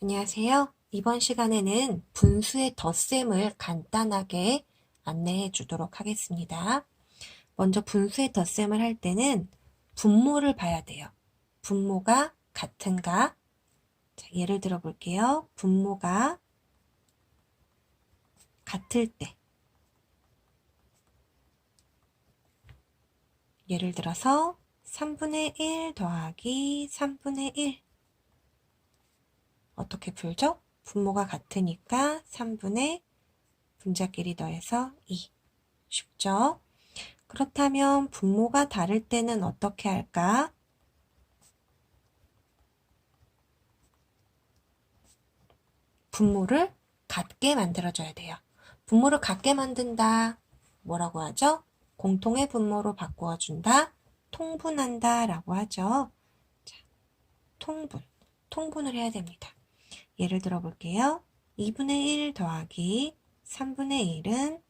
안녕하세요. 이번 시간에는 분수의 덧셈을 간단하게 안내해 주도록 하겠습니다. 먼저 분수의 덧셈을 할 때는 분모를 봐야 돼요. 분모가 같은가? 자, 예를 들어 볼게요. 분모가 같을 때. 예를 들어서 3분의 1 더하기 3분의 1. 어떻게 풀죠? 분모가 같으니까 3분의 분자끼리 더해서 2. 쉽죠? 그렇다면 분모가 다를 때는 어떻게 할까? 분모를 같게 만들어줘야 돼요. 분모를 같게 만든다. 뭐라고 하죠? 공통의 분모로 바꾸어준다. 통분한다 라고 하죠. 자, 통분을 해야 됩니다. 예를 들어 볼게요. 2분의 1 더하기 3분의 1은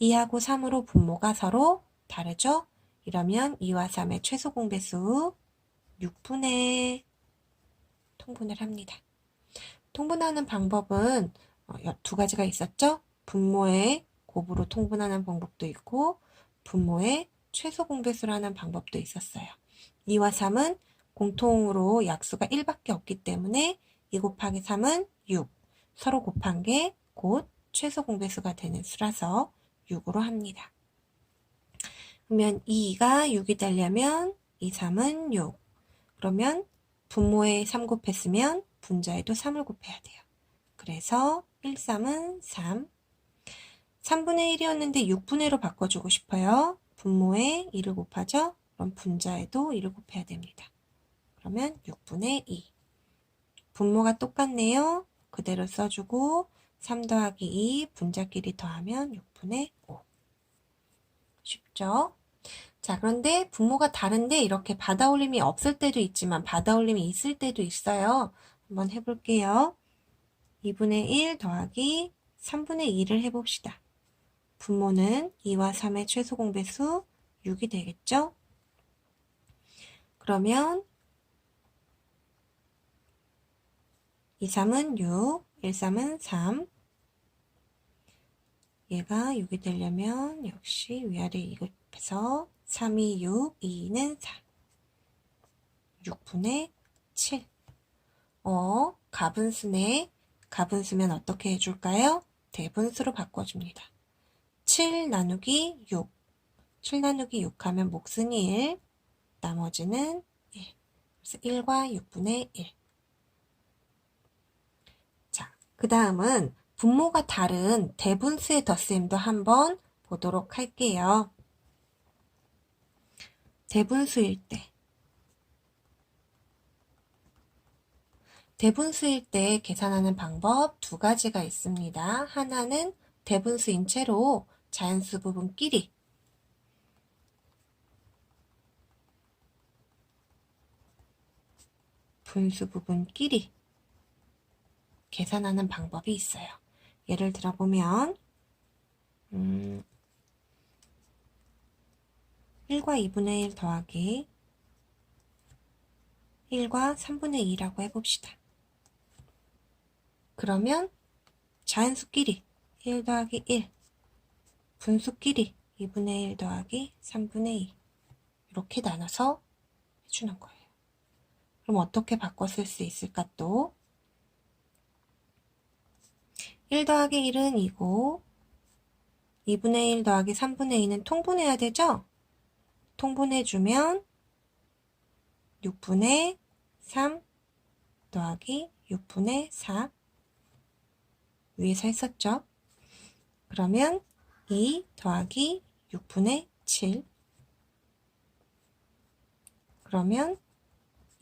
2하고 3으로 분모가 서로 다르죠? 이러면 2와 3의 최소 공배수 6분의 통분을 합니다. 통분하는 방법은 두 가지가 있었죠? 분모의 곱으로 통분하는 방법도 있고 분모의 최소 공배수라는 방법도 있었어요. 2와 3은 공통으로 약수가 1밖에 없기 때문에 2 곱하기 3은 6. 서로 곱한 게 곧 최소 공배수가 되는 수라서 6으로 합니다. 그러면 2가 6이 되려면 2, 3은 6. 그러면 분모에 3 곱했으면 분자에도 3을 곱해야 돼요. 그래서 1, 3은 3. 3분의 1이었는데 6분의 1로 바꿔주고 싶어요. 분모에 2를 곱하죠? 그럼 분자에도 2를 곱해야 됩니다. 그러면 6분의 2. 분모가 똑같네요. 그대로 써주고 3 더하기 2 분자끼리 더하면 6분의 5. 쉽죠? 자, 그런데 분모가 다른데 이렇게 받아올림이 없을 때도 있지만 받아올림이 있을 때도 있어요. 한번 해볼게요. 2분의 1 더하기 3분의 2를 해봅시다. 분모는 2와 3의 최소 공배수 6이 되겠죠? 그러면 2, 3은 6, 1, 3은 3. 얘가 6이 되려면 역시 위아래 이급해서 3이 6, 2는 4. 6분의 7. 가분수네. 가분수면 어떻게 해줄까요? 대분수로 바꿔줍니다. 7 나누기 6. 7 나누기 6 하면 몫은 1. 나머지는 1. 그래서 1과 6분의 1. 자, 그 다음은 분모가 다른 대분수의 덧셈도 한번 보도록 할게요. 대분수일 때 계산하는 방법 두 가지가 있습니다. 하나는 대분수인 채로 자연수 부분끼리 분수 부분끼리 계산하는 방법이 있어요. 예를 들어보면 1과 2분의 1 더하기 1과 3분의 2라고 해봅시다. 그러면 자연수끼리 1 더하기 1, 분수끼리 2분의 1 더하기 3분의 2 이렇게 나눠서 해주는 거예요. 그럼 어떻게 바꿔 쓸 수 있을까 또? 1 더하기 1은 2고 2분의 1 더하기 3분의 2는 통분해야 되죠? 통분해주면 6분의 3 더하기 6분의 4 위에서 했었죠? 그러면 2 더하기 6분의 7 그러면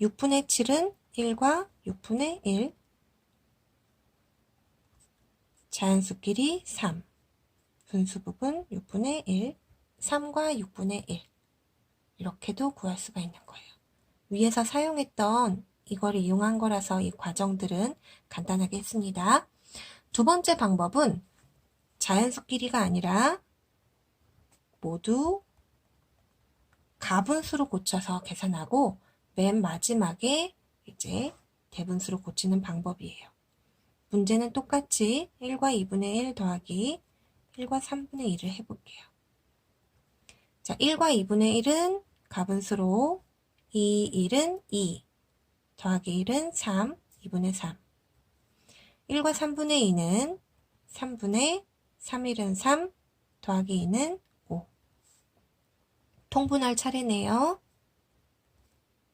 6분의 7은 1과 6분의 1 자연수끼리 3 분수 부분 6분의 1 3과 6분의 1 이렇게도 구할 수가 있는 거예요. 위에서 사용했던 이거를 이용한 거라서 이 과정들은 간단하게 했습니다. 두 번째 방법은 자연수끼리가 아니라 모두 가분수로 고쳐서 계산하고 맨 마지막에 이제 대분수로 고치는 방법이에요. 문제는 똑같이 1과 2분의 1 더하기 1과 3분의 1을 해볼게요. 자, 1과 2분의 1은 가분수로 2, 1은 2, 더하기 1은 3, 2분의 3. 1과 3분의 2는 3분의 3, 1은 3, 더하기 2는 5. 통분할 차례네요.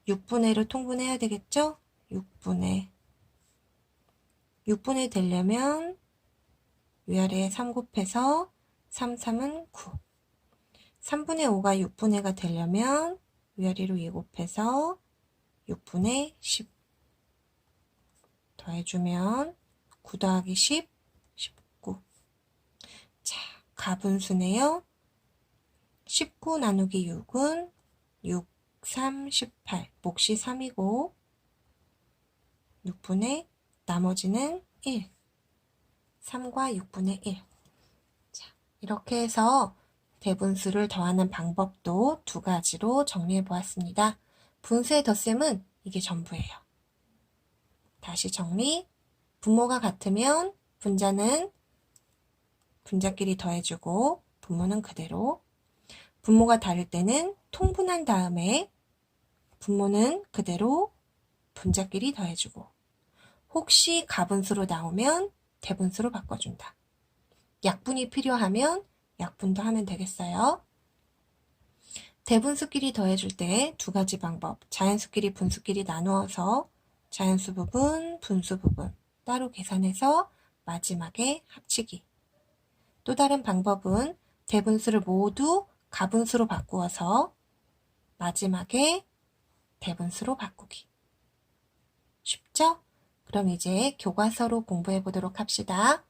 6분의 1을 통분해야 되겠죠? 6분의 되려면 위아래에 3 곱해서 3, 3은 9. 3분의 5가 6분의 가 되려면 위아래로 2 곱해서 6분의 10 더해주면 9 더하기 10, 19. 자, 가분수네요. 19 나누기 6은 6, 3, 18. 몫이 3이고 6분의 나머지는 1. 3과 6분의 1. 자, 이렇게 해서 대분수를 더하는 방법도 두 가지로 정리해 보았습니다. 분수의 덧셈은 이게 전부예요. 다시 정리. 분모가 같으면 분자는 분자끼리 더해주고 분모는 그대로. 분모가 다를 때는 통분한 다음에 분모는 그대로 분자끼리 더해주고 혹시 가분수로 나오면 대분수로 바꿔준다. 약분이 필요하면 약분도 하면 되겠어요. 대분수끼리 더해줄 때 두 가지 방법. 자연수끼리 분수끼리 나누어서 자연수 부분, 분수 부분 따로 계산해서 마지막에 합치기. 또 다른 방법은 대분수를 모두 가분수로 바꾸어서 마지막에 대분수로 바꾸기. 쉽죠? 그럼 이제 교과서로 공부해 보도록 합시다.